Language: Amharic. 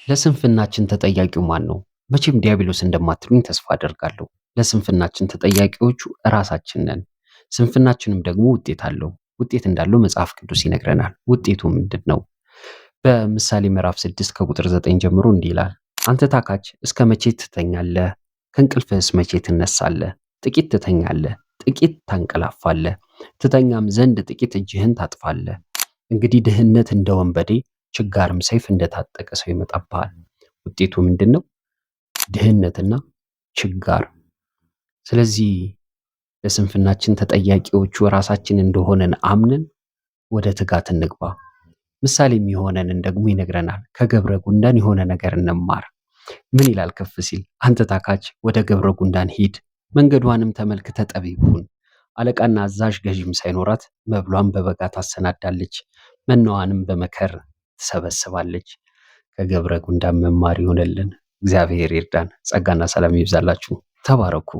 ለስንፍናችን ተጠያቂው ማን ነው? መቼም ዲያብሎስ እንደማትሉኝ ተስፋ አደርጋለሁ። ለስንፍናችን ተጠያቂዎቹ እራሳችን ነን። ስንፍናችንም ደግሞ ውጤት አለው። ውጤት እንዳለው መጽሐፍ ቅዱስ ይነግረናል። ውጤቱ ምንድን ነው? በምሳሌ ምዕራፍ 6 ከቁጥር 9 ጀምሮ እንዲህ ይላል። አንተ ታካች እስከ መቼ ትተኛለህ? ከእንቅልፍህስ መቼ ትነሳለህ? ጥቂት ትተኛለህ፣ ጥቂት ታንቀላፋለህ፣ ትተኛም ዘንድ ጥቂት እጅህን ታጥፋለህ። እንግዲህ ድህነት እንደ ወንበዴ ችጋርም ሰይፍ እንደታጠቀ ሰው ይመጣብሃል። ውጤቱ ምንድን ነው? ድህነትና ችጋር። ስለዚህ ለስንፍናችን ተጠያቂዎቹ ራሳችን እንደሆነን አምነን ወደ ትጋት እንግባ። ምሳሌ የሚሆነንን ደግሞ ይነግረናል። ከገብረ ጉንዳን የሆነ ነገር እንማር። ምን ይላል ከፍ ሲል? አንተ ታካች ወደ ገብረ ጉንዳን ሂድ፣ መንገዷንም ተመልክተ ጠቢብ ሁን። አለቃና አዛዥ ገዥም ሳይኖራት መብሏን በበጋ ታሰናዳለች፣ መናዋንም በመከር ትሰበስባለች። ከገብረ ጉንዳን መማር ይሆነልን። እግዚአብሔር ይርዳን። ጸጋና ሰላም ይብዛላችሁ። ተባረኩ።